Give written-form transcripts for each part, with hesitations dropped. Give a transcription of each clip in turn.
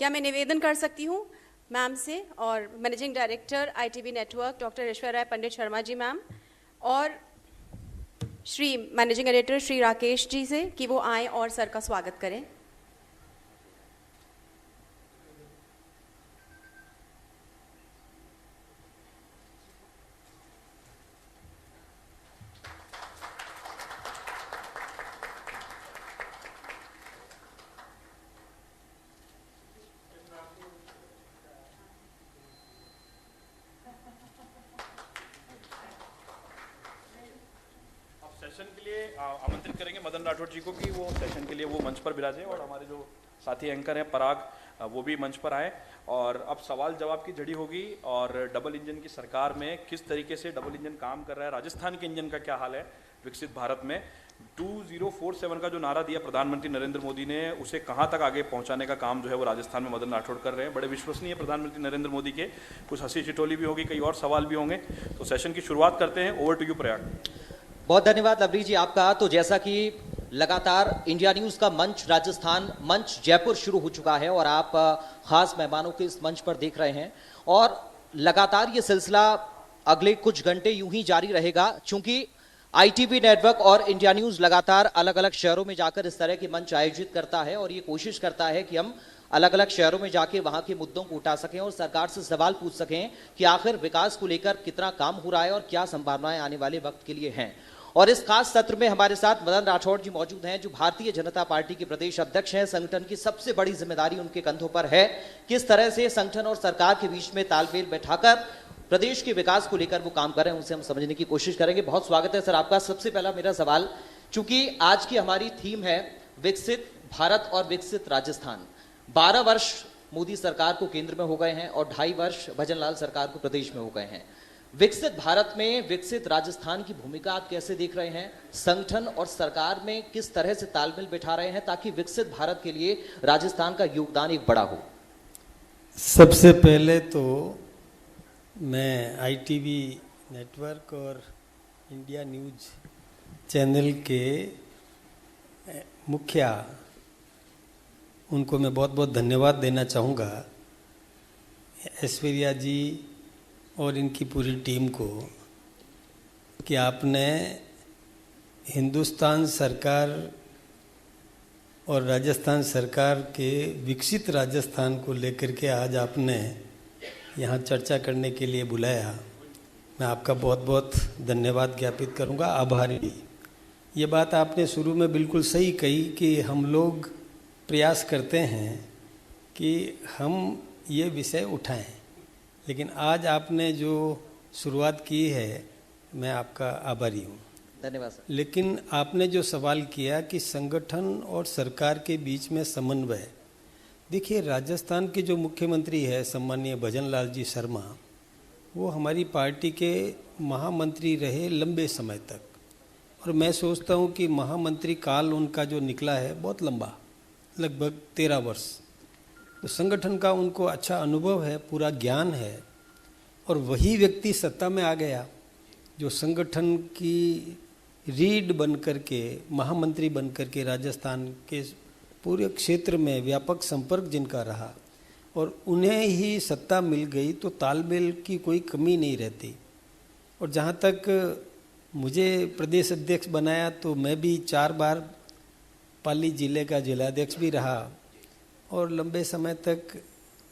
क्या मैं निवेदन कर सकती हूँ मैम से और managing director ITB network doctor Ishwar Pandit Sharma ji ma'am और श्री मैनेजिंग एडिटर श्री राकेश जी से कि वो आएँ और सर का स्वागत करें। सेशन के लिए आमंत्रित करेंगे मदन राठौड़ जी को कि वो सेशन के लिए वो मंच पर विराजें और हमारे जो साथी एंकर हैं पराग वो भी मंच पर आए। और अब सवाल जवाब की झड़ी होगी और डबल इंजन की सरकार में किस तरीके से डबल इंजन काम कर रहा है, राजस्थान के इंजन का क्या हाल है विकसित भारत में। 2047 का जो नारा दिया प्रधानमंत्री नरेंद्र मोदी ने, उसे कहाँ तक आगे पहुँचाने का काम जो है वो राजस्थान में मदन राठौड़ कर रहे हैं। बड़े विश्वसनीय प्रधानमंत्री नरेंद्र मोदी के, कुछ हंसी ठिठोली भी होगी, कई और सवाल भी होंगे। तो सेशन की शुरुआत करते हैं। Over to you Prayag. बहुत धन्यवाद लवली जी आपका। तो जैसा कि लगातार इंडिया न्यूज का मंच राजस्थान मंच जयपुर शुरू हो चुका है और आप खास मेहमानों के इस मंच पर देख रहे हैं और लगातार ये सिलसिला अगले कुछ घंटे यूं ही जारी रहेगा, क्योंकि आईटीबी नेटवर्क और इंडिया न्यूज लगातार अलग अलग शहरों में जाकर इस तरह के मंच आयोजित करता है और ये कोशिश करता है कि हम अलग अलग शहरों में जाके वहां के मुद्दों को उठा सकें और सरकार से सवाल पूछ सकें कि आखिर विकास को लेकर कितना काम हो रहा है और क्या संभावनाएं आने वाले वक्त के लिए हैं। और इस खास सत्र में हमारे साथ मदन राठौड़ जी मौजूद हैं, जो भारतीय जनता पार्टी के प्रदेश अध्यक्ष हैं। संगठन की सबसे बड़ी जिम्मेदारी उनके कंधों पर है, किस तरह से संगठन और सरकार के बीच में तालमेल बैठाकर प्रदेश के विकास को लेकर वो काम कर रहे हैं, उनसे हम समझने की कोशिश करेंगे। बहुत स्वागत है सर आपका। सबसे पहला मेरा सवाल, चूंकि आज की हमारी थीम है विकसित भारत और विकसित राजस्थान, 12 वर्ष मोदी सरकार को केंद्र में हो गए हैं और 2.5 वर्ष भजनलाल सरकार को प्रदेश में हो गए हैं। विकसित भारत में विकसित राजस्थान की भूमिका आप कैसे देख रहे हैं? संगठन और सरकार में किस तरह से तालमेल बिठा रहे हैं ताकि विकसित भारत के लिए राजस्थान का योगदान एक बड़ा हो? सबसे पहले तो मैं आईटीवी नेटवर्क और इंडिया न्यूज चैनल के मुखिया, उनको मैं बहुत बहुत धन्यवाद देना चाहूँगा, ऐश्वर्या जी और इनकी पूरी टीम को, कि आपने हिंदुस्तान सरकार और राजस्थान सरकार के विकसित राजस्थान को लेकर के आज आपने यहाँ चर्चा करने के लिए बुलाया। मैं आपका बहुत बहुत धन्यवाद ज्ञापित करूँगा, आभारी। ये बात आपने शुरू में बिल्कुल सही कही कि हम लोग प्रयास करते हैं कि हम ये विषय उठाएं, लेकिन आज आपने जो शुरुआत की है मैं आपका आभारी हूँ। धन्यवाद सर। लेकिन आपने जो सवाल किया कि संगठन और सरकार के बीच में समन्वय, देखिए राजस्थान के जो मुख्यमंत्री है सम्मानीय भजनलाल जी शर्मा, वो हमारी पार्टी के महामंत्री रहे लंबे समय तक, और मैं सोचता हूँ कि महामंत्री काल उनका जो निकला है बहुत लंबा, लगभग 13 वर्ष। तो संगठन का उनको अच्छा अनुभव है, पूरा ज्ञान है, और वही व्यक्ति सत्ता में आ गया जो संगठन की रीढ़ बन कर के, महामंत्री बन कर के राजस्थान के पूरे क्षेत्र में व्यापक संपर्क जिनका रहा, और उन्हें ही सत्ता मिल गई तो तालमेल की कोई कमी नहीं रहती। और जहाँ तक मुझे प्रदेश अध्यक्ष बनाया तो मैं भी 4 बार पाली जिले का जिलाध्यक्ष भी रहा और लंबे समय तक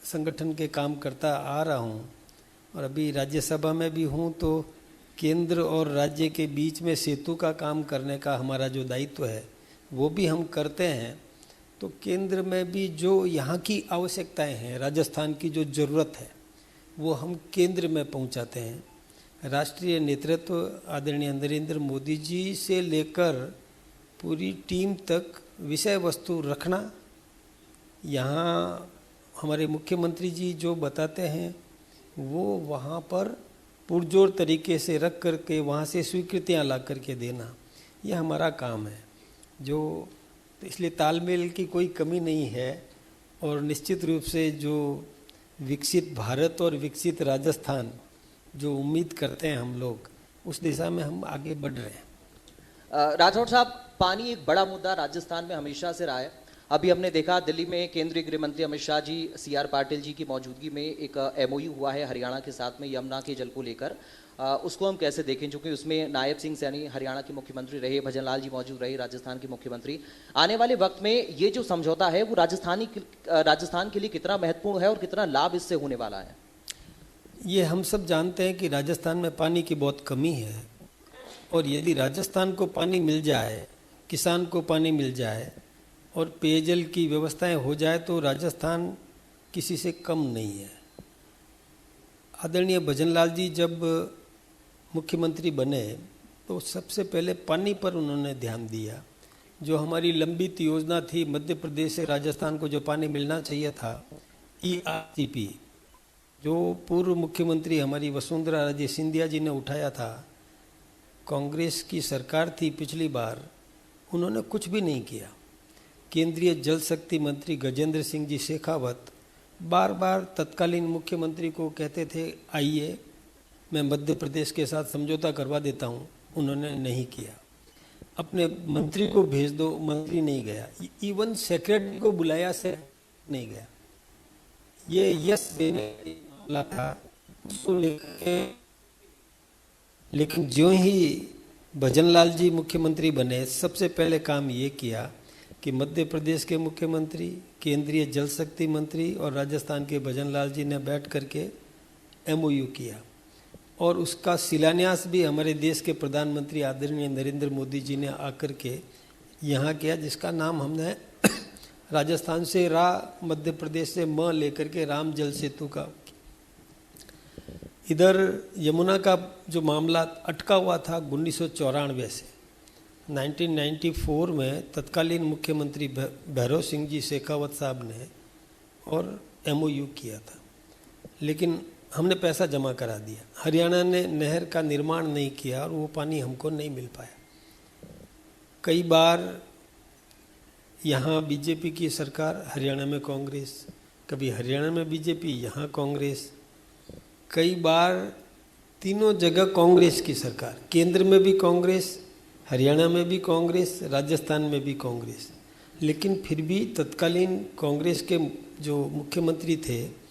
संगठन के काम करता आ रहा हूँ, और अभी राज्यसभा में भी हूँ। तो केंद्र और राज्य के बीच में सेतु का काम करने का हमारा जो दायित्व है वो भी हम करते हैं। तो केंद्र में भी जो यहाँ की आवश्यकताएं हैं, राजस्थान की जो ज़रूरत है, वो हम केंद्र में पहुँचाते हैं। राष्ट्रीय नेतृत्व आदरणीय नरेंद्र मोदी जी से लेकर पूरी टीम तक विषय वस्तु रखना, यहाँ हमारे मुख्यमंत्री जी जो बताते हैं वो वहाँ पर पुरजोर तरीके से रख कर के वहाँ से स्वीकृतियाँ ला कर के देना, यह हमारा काम है। तो इसलिए तालमेल की कोई कमी नहीं है, और निश्चित रूप से जो विकसित भारत और विकसित राजस्थान जो उम्मीद करते हैं हम लोग, उस दिशा में हम आगे बढ़ रहे हैं। राठौड़ साहब, पानी एक बड़ा मुद्दा राजस्थान में हमेशा से रहा है। अभी हमने देखा दिल्ली में केंद्रीय गृह मंत्री अमित शाह जी, CR पाटिल जी की मौजूदगी में एक MOU हुआ है हरियाणा के साथ में यमुना के जल को लेकर। उसको हम कैसे देखें, क्योंकि उसमें नायब सिंह सैनी हरियाणा के मुख्यमंत्री रहे, भजन लाल जी मौजूद रहे राजस्थान के मुख्यमंत्री। आने वाले वक्त में ये जो समझौता है वो राजस्थान के लिए कितना महत्वपूर्ण है और कितना लाभ इससे होने वाला है? ये हम सब जानते हैं कि राजस्थान में पानी की बहुत कमी है, और यदि राजस्थान को पानी मिल जाए, किसान को पानी मिल जाए और पेयजल की व्यवस्थाएं हो जाए तो राजस्थान किसी से कम नहीं है। आदरणीय भजन लाल जी जब मुख्यमंत्री बने तो सबसे पहले पानी पर उन्होंने ध्यान दिया। जो हमारी लंबित योजना थी मध्य प्रदेश से राजस्थान को जो पानी मिलना चाहिए था, ERCP, जो पूर्व मुख्यमंत्री हमारी वसुंधरा राजे सिंधिया जी ने उठाया था, कांग्रेस की सरकार थी पिछली बार, उन्होंने कुछ भी नहीं किया। केंद्रीय जल शक्ति मंत्री गजेंद्र सिंह जी शेखावत बार बार तत्कालीन मुख्यमंत्री को कहते थे आइए मैं मध्य प्रदेश के साथ समझौता करवा देता हूँ, उन्होंने नहीं किया। अपने मंत्री को भेज दो, मंत्री नहीं गया। इवन सेक्रेटरी को बुलाया से नहीं गया। ये यस देने वाला था उसको लेकर, लेकिन जो ही भजन लाल जी मुख्यमंत्री बने सबसे पहले काम ये किया कि मध्य प्रदेश के मुख्यमंत्री, केंद्रीय जल शक्ति मंत्री और राजस्थान के भजन लाल जी ने बैठ करके MOU किया, और उसका शिलान्यास भी हमारे देश के प्रधानमंत्री आदरणीय नरेंद्र मोदी जी ने आकर के यहाँ किया, जिसका नाम हमने राजस्थान से रा, मध्य प्रदेश से म लेकर के राम जल सेतु का। इधर यमुना का जो मामला अटका हुआ था 1994 से, 1994 में तत्कालीन मुख्यमंत्री भैरव सिंह जी शेखावत साहब ने और MOU किया था, लेकिन हमने पैसा जमा करा दिया। हरियाणा ने नहर का निर्माण नहीं किया और वो पानी हमको नहीं मिल पाया। कई बार यहाँ बीजेपी की सरकार, हरियाणा में कांग्रेस, कभी हरियाणा में बीजेपी, यहाँ कांग्रेस, कई बार तीनों जगह कांग्रेस की सरकार, केंद्र में भी कांग्रेस, हरियाणा में भी कांग्रेस, राजस्थान में भी कांग्रेस, लेकिन फिर भी तत्कालीन कांग्रेस के जो मुख्यमंत्री थे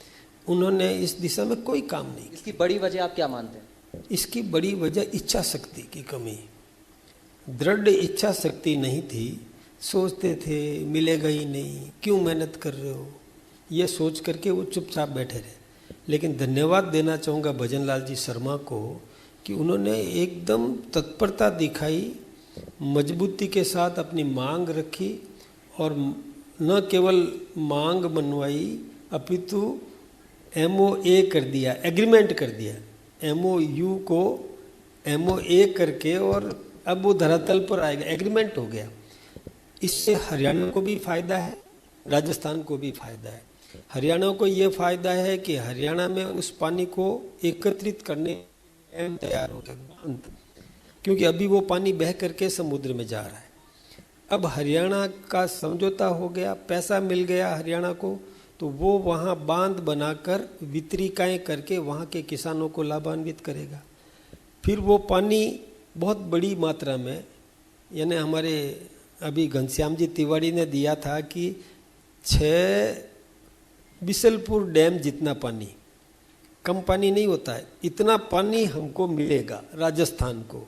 उन्होंने इस दिशा में कोई काम नहीं किया। इसकी बड़ी वजह आप क्या मानते हैं? इसकी बड़ी वजह इच्छा शक्ति की कमी, दृढ़ इच्छा शक्ति नहीं थी। सोचते थे मिलेगा ही नहीं, क्यों मेहनत कर रहे हो, ये सोच करके वो चुपचाप बैठे रहे। लेकिन धन्यवाद देना चाहूँगा भजन लाल जी शर्मा को कि उन्होंने एकदम तत्परता दिखाई, मजबूती के साथ अपनी मांग रखी, और न केवल मांग मनवाई अपितु MOA कर दिया, एग्रीमेंट कर दिया, MOU को MOA करके, और अब वो धरातल पर आएगा, एग्रीमेंट हो गया। इससे हरियाणा को भी फायदा है, राजस्थान को भी फायदा है। हरियाणा को ये फायदा है कि हरियाणा में उस पानी को एकत्रित करने तैयार हो गया, क्योंकि अभी वो पानी बह करके समुद्र में जा रहा है। अब हरियाणा का समझौता हो गया, पैसा मिल गया हरियाणा को, तो वो वहाँ बांध बनाकर वितरिकाएँ करके वहाँ के किसानों को लाभान्वित करेगा। फिर वो पानी बहुत बड़ी मात्रा में, यानी हमारे अभी घनश्याम जी तिवारी ने दिया था कि 6 बिसलपुर डैम जितना पानी, कम पानी नहीं होता है, इतना पानी हमको मिलेगा राजस्थान को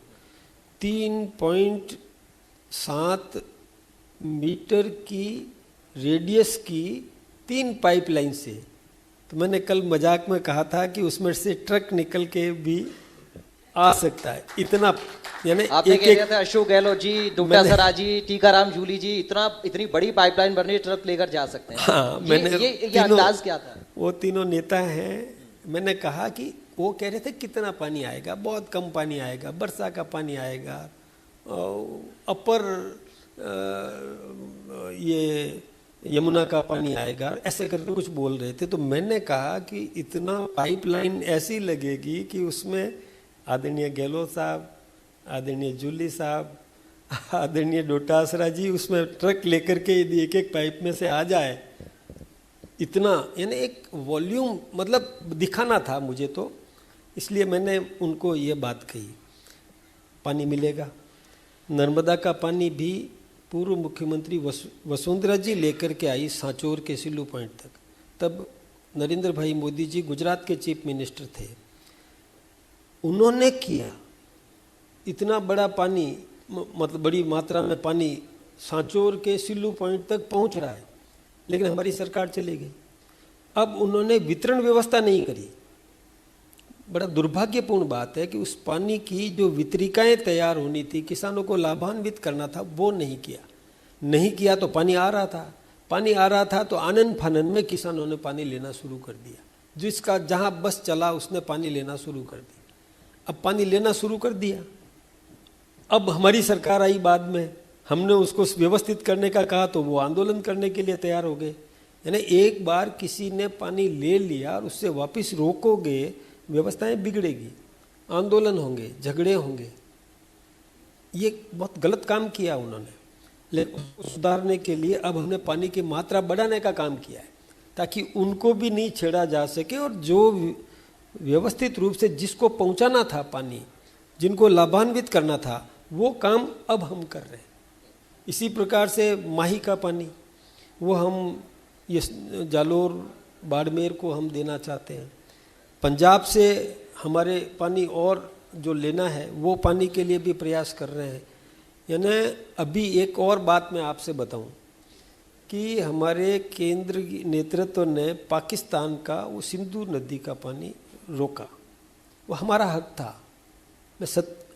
3.7 मीटर की रेडियस की 3 पाइपलाइन से। तो मैंने कल मजाक में कहा था कि उसमें से ट्रक निकल के भी आ सकता है, इतना, यानी आपने कह दिया था अशोक गहलोत जी, डोटा सरा जी, टीकाराम जूली जी, इतनी बड़ी पाइपलाइन बन रही है, ट्रक लेकर जा सकते हैं। हाँ, मैंने ये अंदाज क्या था? वो तीनों नेता हैं, मैंने कहा कि वो कह रहे थे कितना पानी आएगा, बहुत कम पानी आएगा, वर्षा का पानी आएगा, अपर ये यमुना का पानी आएगा, ऐसे करके कुछ बोल रहे थे। तो मैंने कहा कि इतना पाइपलाइन ऐसी लगेगी कि उसमें आदरणीय गहलोत साहब, आदरणीय जूली साहब, आदरणीय डोटासरा जी उसमें ट्रक लेकर के यदि एक एक पाइप में से आ जाए, इतना, यानी एक वॉल्यूम, मतलब दिखाना था मुझे, तो इसलिए मैंने उनको ये बात कही। पानी मिलेगा, नर्मदा का पानी भी पूर्व मुख्यमंत्री वसुंधरा जी लेकर के आई सांचौर के सिल्लू पॉइंट तक, तब नरेंद्र भाई मोदी जी गुजरात के चीफ मिनिस्टर थे। उन्होंने किया, इतना बड़ा पानी, मतलब बड़ी मात्रा में पानी सांचौर के सिल्लू पॉइंट तक पहुंच रहा है, लेकिन हमारी सरकार चली गई। अब उन्होंने वितरण व्यवस्था नहीं करी। बड़ा दुर्भाग्यपूर्ण बात है कि उस पानी की जो वितरिकाएं तैयार होनी थी, किसानों को लाभान्वित करना था, वो नहीं किया तो पानी आ रहा था तो आनन फानन में किसानों ने पानी लेना शुरू कर दिया। जिसका जहां बस चला उसने पानी लेना शुरू कर दिया। अब पानी लेना शुरू कर दिया, अब हमारी सरकार आई बाद में, हमने उसको व्यवस्थित करने का कहा तो वो आंदोलन करने के लिए तैयार हो गए। यानी एक बार किसी ने पानी ले लिया और उससे वापस रोकोगे, व्यवस्थाएं बिगड़ेगी, आंदोलन होंगे, झगड़े होंगे। ये बहुत गलत काम किया उन्होंने, लेकिन उसको सुधारने के लिए अब हमने पानी की मात्रा बढ़ाने का काम किया है, ताकि उनको भी नहीं छेड़ा जा सके और जो व्यवस्थित रूप से जिसको पहुंचाना था पानी, जिनको लाभान्वित करना था, वो काम अब हम कर रहे हैं। इसी प्रकार से माही का पानी, वो हम ये जालोर बाड़मेर को हम देना चाहते हैं। पंजाब से हमारे पानी और जो लेना है वो पानी के लिए भी प्रयास कर रहे हैं। यानी अभी एक और बात मैं आपसे बताऊं कि हमारे केंद्र नेतृत्व ने पाकिस्तान का वो सिंधु नदी का पानी रोका, वो हमारा हक था।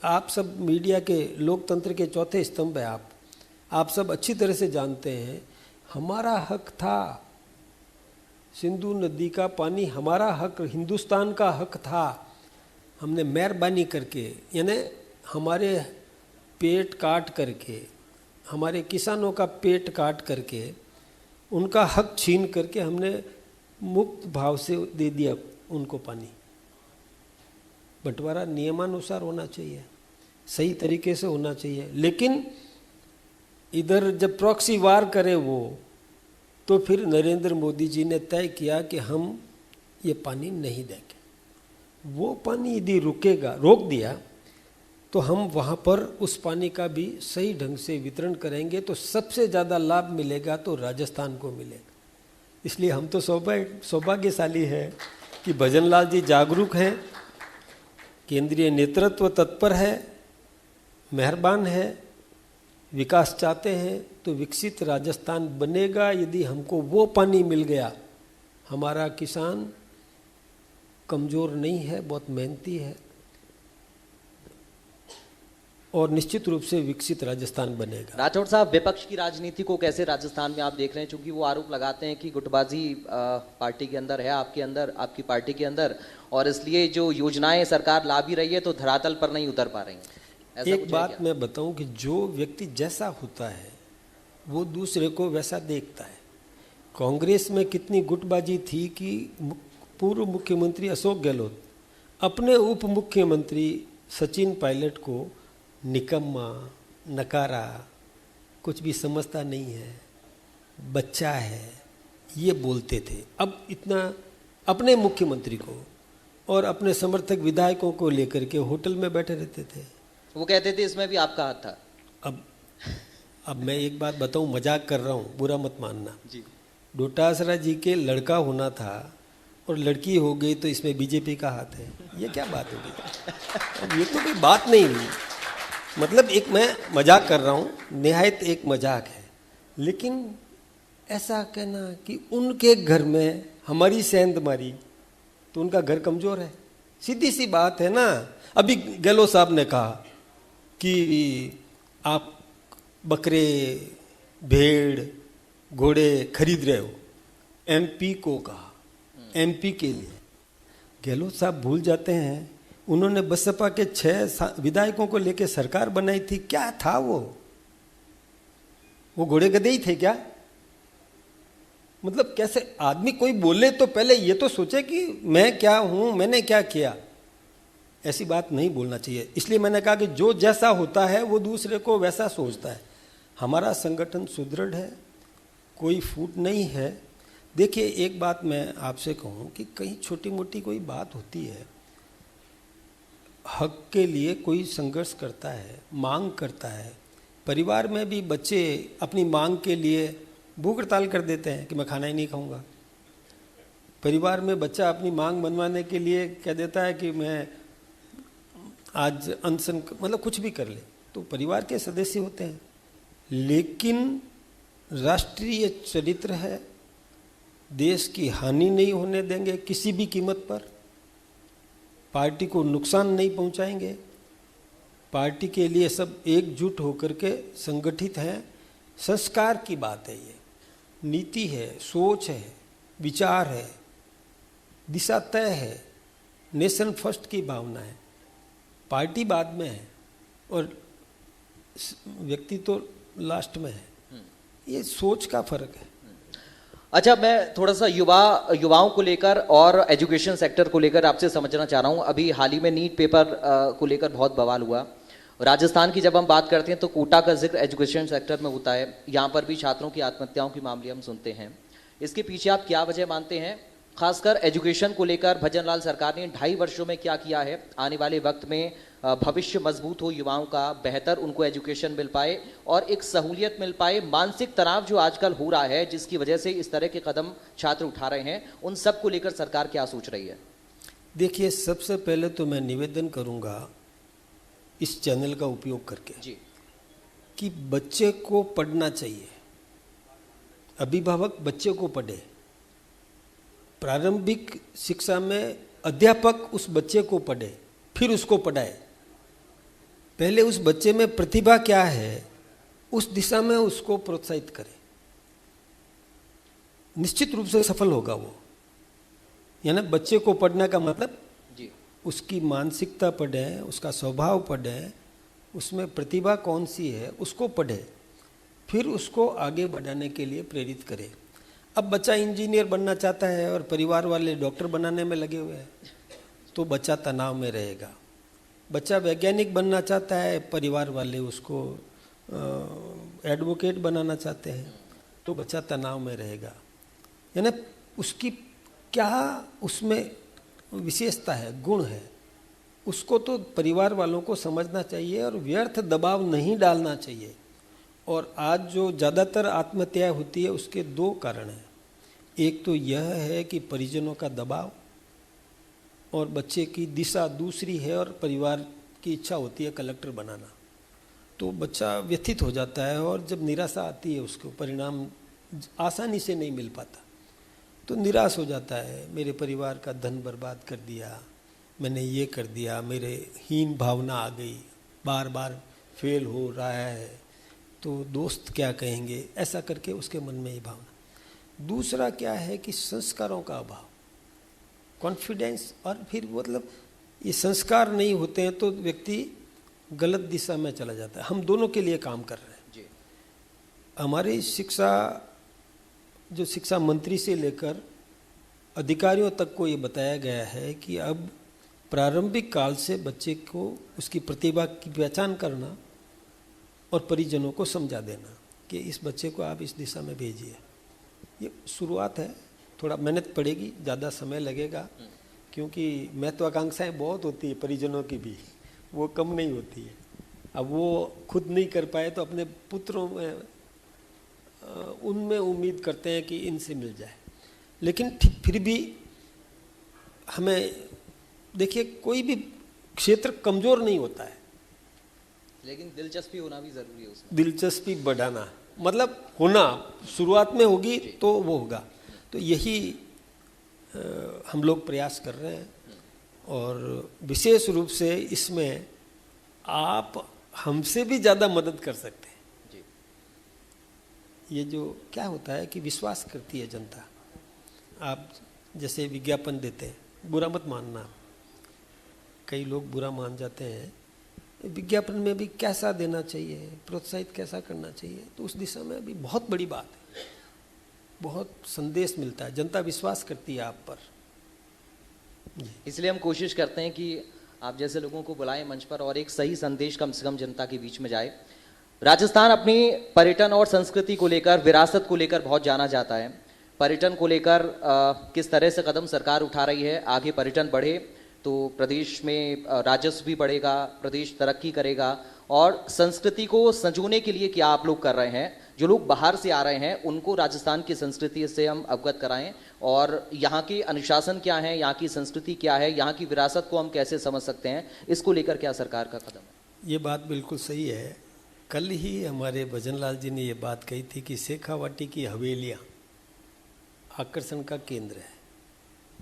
आप सब मीडिया के, लोकतंत्र के चौथे स्तंभ है आप सब अच्छी तरह से जानते हैं, हमारा हक था। सिंधु नदी का पानी हमारा हक, हिंदुस्तान का हक था। हमने मेहरबानी करके, यानी हमारे पेट काट करके, हमारे किसानों का पेट काट करके, उनका हक छीन करके हमने मुक्त भाव से दे दिया उनको पानी। बंटवारा नियमानुसार होना चाहिए, सही तरीके से होना चाहिए। लेकिन इधर जब प्रॉक्सी वार करे वो, तो फिर नरेंद्र मोदी जी ने तय किया कि हम ये पानी नहीं देंगे। वो पानी यदि रोक दिया तो हम वहाँ पर उस पानी का भी सही ढंग से वितरण करेंगे, तो सबसे ज़्यादा लाभ मिलेगा तो राजस्थान को मिलेगा। इसलिए हम तो सौभाग्यशाली है कि भजनलाल जी जागरूक हैं, केंद्रीय नेतृत्व तत्पर है, मेहरबान है, विकास चाहते हैं, तो विकसित राजस्थान बनेगा यदि हमको वो पानी मिल गया। हमारा किसान कमज़ोर नहीं है, बहुत मेहनती है, और निश्चित रूप से विकसित राजस्थान बनेगा। राठौड़ साहब, विपक्ष की राजनीति को कैसे राजस्थान में आप देख रहे हैं? चूंकि वो आरोप लगाते हैं कि गुटबाजी पार्टी के अंदर है, आपके अंदर, आपकी पार्टी के अंदर, और इसलिए जो योजनाएं सरकार ला भी रही है तो धरातल पर नहीं उतर पा रही हैं। एक बात मैं बताऊं कि जो व्यक्ति जैसा होता है वो दूसरे को वैसा देखता है। कांग्रेस में कितनी गुटबाजी थी कि पूर्व मुख्यमंत्री अशोक गहलोत अपने उप मुख्यमंत्री सचिन पायलट को निकम्मा, नकारा, कुछ भी समझता नहीं है, बच्चा है, ये बोलते थे। अब इतना अपने मुख्यमंत्री को और अपने समर्थक विधायकों को लेकर के होटल में बैठे रहते थे। वो कहते थे इसमें भी आपका हाथ था। अब मैं एक बात बताऊं, मजाक कर रहा हूं, बुरा मत मानना जी। डोटासरा जी के लड़का होना था और लड़की हो गई तो इसमें बीजेपी का हाथ है, ये क्या बात होगी? ये तो कोई बात नहीं हुई। मतलब एक मैं मजाक कर रहा हूँ, निहायत एक मजाक है, लेकिन ऐसा कहना कि उनके घर में हमारी सेंध मारी तो उनका घर कमजोर है, सीधी सी बात है ना। अभी गहलोत साहब ने कहा कि आप बकरे, भेड़, घोड़े खरीद रहे हो, एमपी को कहा, एमपी के लिए। गहलोत साहब भूल जाते हैं उन्होंने बसपा के 6 विधायकों को लेकर सरकार बनाई थी। क्या था वो घोड़े गधे ही थे क्या? मतलब कैसे आदमी कोई बोले तो पहले ये तो सोचे कि मैं क्या हूं, मैंने क्या किया। ऐसी बात नहीं बोलना चाहिए। इसलिए मैंने कहा कि जो जैसा होता है वो दूसरे को वैसा सोचता है। हमारा संगठन सुदृढ़ है, कोई फूट नहीं है। देखिए एक बात मैं आपसे कहूं कि कहीं छोटी मोटी कोई बात होती है, हक के लिए कोई संघर्ष करता है, मांग करता है, परिवार में भी बच्चे अपनी मांग के लिए भूख हड़ताल कर देते हैं कि मैं खाना ही नहीं खाऊंगा। परिवार में बच्चा अपनी मांग मनवाने के लिए कह देता है कि मैं आज अनशन, मतलब कुछ भी कर ले। तो परिवार के सदस्य होते हैं, लेकिन राष्ट्रीय चरित्र है, देश की हानि नहीं होने देंगे किसी भी कीमत पर, पार्टी को नुकसान नहीं पहुंचाएंगे, पार्टी के लिए सब एकजुट होकर के संगठित हैं। संस्कार की बात है, ये नीति है, सोच है, विचार है, दिशा तय है, नेशन फर्स्ट की भावना है। पार्टी बाद में है और व्यक्ति तो लास्ट में है, ये सोच का फर्क है। अच्छा, मैं थोड़ा सा युवाओं को लेकर और एजुकेशन सेक्टर को लेकर आपसे समझना चाह रहा हूँ। अभी हाल ही में नीट पेपर को लेकर बहुत बवाल हुआ। राजस्थान की जब हम बात करते हैं तो कोटा का जिक्र एजुकेशन सेक्टर में होता है, यहाँ पर भी छात्रों की आत्महत्याओं के मामले हम सुनते हैं। इसके पीछे आप क्या वजह मानते हैं? खासकर एजुकेशन को लेकर भजन लाल सरकार ने 2.5 वर्षों में क्या किया है? आने वाले वक्त में भविष्य मजबूत हो युवाओं का, बेहतर उनको एजुकेशन मिल पाए और एक सहूलियत मिल पाए। मानसिक तनाव जो आजकल हो रहा है, जिसकी वजह से इस तरह के कदम छात्र उठा रहे हैं, उन सब को लेकर सरकार क्या सोच रही है? देखिए, सबसे पहले तो मैं निवेदन करूंगा इस चैनल का उपयोग करके जी, कि बच्चे को पढ़ना चाहिए, अभिभावक बच्चे को पढ़े। प्रारंभिक शिक्षा में अध्यापक उस बच्चे को पढ़े, फिर उसको पढ़ाए। पहले उस बच्चे में प्रतिभा क्या है, उस दिशा में उसको प्रोत्साहित करे, निश्चित रूप से सफल होगा वो। यानी बच्चे को पढ़ने का मतलब जी, उसकी मानसिकता पढ़े, उसका स्वभाव पढ़े, उसमें प्रतिभा कौन सी है उसको पढ़े, फिर उसको आगे बढ़ाने के लिए प्रेरित करे। अब बच्चा इंजीनियर बनना चाहता है और परिवार वाले डॉक्टर बनाने में लगे हुए हैं, तो बच्चा तनाव में रहेगा। बच्चा वैज्ञानिक बनना चाहता है, परिवार वाले उसको एडवोकेट बनाना चाहते हैं, तो बच्चा तनाव में रहेगा। यानी उसकी क्या उसमें विशेषता है, गुण है, उसको तो परिवार वालों को समझना चाहिए और व्यर्थ दबाव नहीं डालना चाहिए। और आज जो ज़्यादातर आत्महत्या होती है उसके 2 कारण हैं। एक तो यह है कि परिजनों का दबाव, और बच्चे की दिशा दूसरी है, और परिवार की इच्छा होती है कलेक्टर बनाना। तो बच्चा व्यथित हो जाता है और जब निराशा आती है उसको परिणाम आसानी से नहीं मिल पाता, तो निराश हो जाता है। मेरे परिवार का धन बर्बाद कर दिया, मैंने ये कर दिया, मेरे हीन भावना आ गई, बार बार फेल हो रहा है, तो दोस्त क्या कहेंगे, ऐसा करके उसके मन में ये भावना। दूसरा क्या है कि संस्कारों का अभाव, कॉन्फिडेंस, और फिर मतलब ये संस्कार नहीं होते हैं तो व्यक्ति गलत दिशा में चला जाता है। हम दोनों के लिए काम कर रहे हैं जी। हमारी शिक्षा, जो शिक्षा मंत्री से लेकर अधिकारियों तक को ये बताया गया है कि अब प्रारंभिक काल से बच्चे को उसकी प्रतिभा की पहचान करना और परिजनों को समझा देना कि इस बच्चे को आप इस दिशा में भेजिए। ये शुरुआत है, थोड़ा मेहनत पड़ेगी, ज़्यादा समय लगेगा, क्योंकि महत्वाकांक्षाएं बहुत होती है परिजनों की भी, वो कम नहीं होती है। अब वो खुद नहीं कर पाए तो अपने पुत्रों में उनमें उम्मीद करते हैं कि इनसे मिल जाए। लेकिन फिर भी हमें देखिए, कोई भी क्षेत्र कमज़ोर नहीं होता है, लेकिन दिलचस्पी होना भी ज़रूरी है उसमें। दिलचस्पी बढ़ाना मतलब होना, शुरुआत में होगी तो वो होगा। तो यही हम लोग प्रयास कर रहे हैं, और विशेष रूप से इसमें आप हमसे भी ज़्यादा मदद कर सकते हैं जी। ये जो क्या होता है कि विश्वास करती है जनता। आप जैसे विज्ञापन देते हैं, बुरा मत मानना, कई लोग बुरा मान जाते हैं। विज्ञापन में भी कैसा देना चाहिए, प्रोत्साहित कैसा करना चाहिए, तो उस दिशा में भी बहुत बड़ी बात है, बहुत संदेश मिलता है, जनता विश्वास करती है आप पर। इसलिए हम कोशिश करते हैं कि आप जैसे लोगों को बुलाएं मंच पर और एक सही संदेश कम से कम जनता के बीच में जाए। राजस्थान अपनी पर्यटन और संस्कृति को लेकर, विरासत को लेकर बहुत जाना जाता है। पर्यटन को लेकर किस तरह से कदम सरकार उठा रही है, आगे पर्यटन बढ़े तो प्रदेश में राजस्व भी बढ़ेगा, प्रदेश तरक्की करेगा और संस्कृति को संजोने के लिए क्या आप लोग कर रहे हैं? जो लोग बाहर से आ रहे हैं उनको राजस्थान की संस्कृति से हम अवगत कराएं और यहाँ के अनुशासन क्या है, यहाँ की संस्कृति क्या है, यहाँ की विरासत को हम कैसे समझ सकते हैं, इसको लेकर क्या सरकार का कदम है? ये बात बिल्कुल सही है। कल ही हमारे भजनलाल जी ने ये बात कही थी कि शेखावाटी की हवेलियाँ आकर्षण का केंद्र है,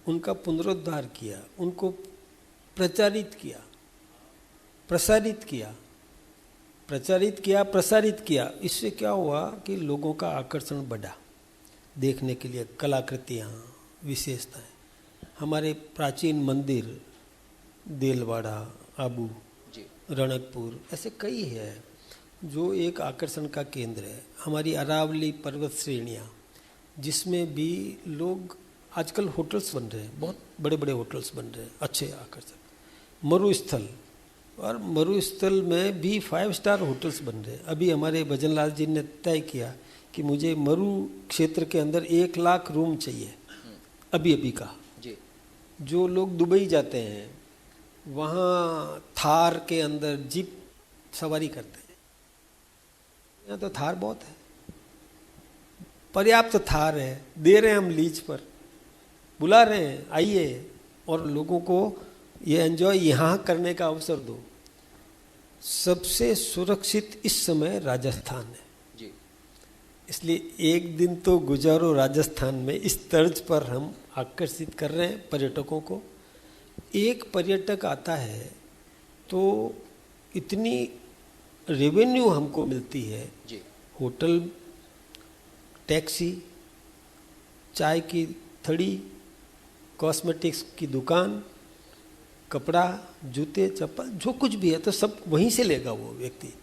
उनका पुनरुद्धार किया, उनको प्रचारित किया, प्रसारित किया, प्रसारित किया। इससे क्या हुआ कि लोगों का आकर्षण बढ़ा देखने के लिए, कलाकृतियाँ, विशेषताएं। हमारे प्राचीन मंदिर देलवाड़ा, आबू, रणकपुर, ऐसे कई है जो एक आकर्षण का केंद्र है। हमारी अरावली पर्वत श्रेणियाँ जिसमें भी लोग आजकल होटल्स बन रहे हैं, बहुत बड़े बड़े होटल्स बन रहे हैं, अच्छे आकर्षक। मरुस्थल, और मरुस्थल में भी 5 स्टार होटल्स बन रहे हैं। अभी हमारे भजनलाल जी ने तय किया कि मुझे मरु क्षेत्र के अंदर 1 लाख रूम चाहिए, अभी कहा जी। जो लोग दुबई जाते हैं वहाँ थार के अंदर जीप सवारी करते हैं, यहाँ तो थार बहुत है, पर्याप्त थार है, दे रहे हैं हम लीज पर, बुला रहे हैं आइए, और लोगों को ये एंजॉय यहाँ करने का अवसर दो। सबसे सुरक्षित इस समय राजस्थान है जी। इसलिए एक दिन तो गुजारो राजस्थान में, इस तर्ज पर हम आकर्षित कर रहे हैं पर्यटकों को। एक पर्यटक आता है तो इतनी रेवेन्यू हमको मिलती है जी। होटल, टैक्सी, चाय की थड़ी, कॉस्मेटिक्स की दुकान, कपड़ा, जूते, चप्पल, जो कुछ भी है तो सब वहीं से लेगा वो व्यक्ति।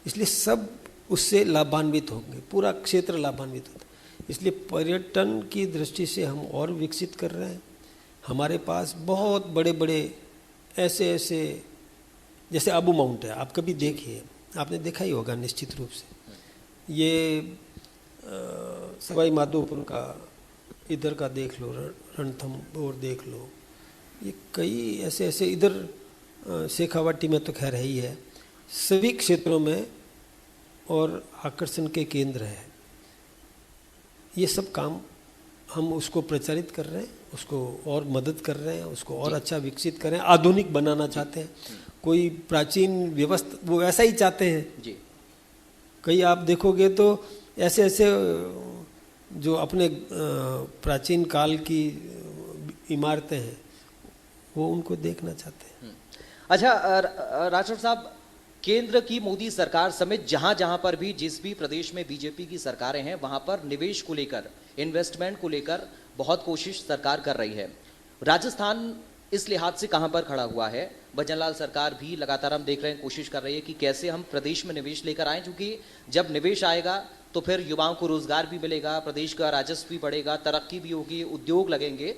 इसलिए सब उससे लाभान्वित होंगे, पूरा क्षेत्र लाभान्वित होता है। इसलिए पर्यटन की दृष्टि से हम और विकसित कर रहे हैं। हमारे पास बहुत बड़े बड़े ऐसे जैसे आबू माउंट है, आप कभी देखिए, आपने देखा ही होगा निश्चित रूप से। ये सवाई माधोपुर का इधर का देख लो, रणथंभौर देख लो, ये कई ऐसे इधर शेखावाटी में तो खैर है ही है, सभी क्षेत्रों में और आकर्षण के केंद्र है। ये सब काम हम उसको प्रचारित कर रहे हैं, उसको और मदद कर रहे हैं, उसको और अच्छा विकसित करें, आधुनिक बनाना चाहते हैं। कोई प्राचीन व्यवस्था वो ऐसा ही चाहते हैं जी। कई आप देखोगे तो ऐसे जो अपने प्राचीन काल की इमारतें हैं वो उनको देखना चाहते हैं। अच्छा राठौड़ साहब, केंद्र की मोदी सरकार समेत जहां जहां पर भी जिस भी प्रदेश में बीजेपी की सरकारें हैं वहां पर निवेश को लेकर, इन्वेस्टमेंट को लेकर बहुत कोशिश सरकार कर रही है। राजस्थान इस लिहाज से कहां पर खड़ा हुआ है? भजनलाल सरकार भी लगातार हम देख रहे हैं कोशिश कर रही है कि कैसे हम प्रदेश में निवेश लेकर आएं, क्योंकि जब निवेश आएगा तो फिर युवाओं को रोजगार भी मिलेगा, प्रदेश का राजस्व भी बढ़ेगा, तरक्की भी होगी, उद्योग लगेंगे।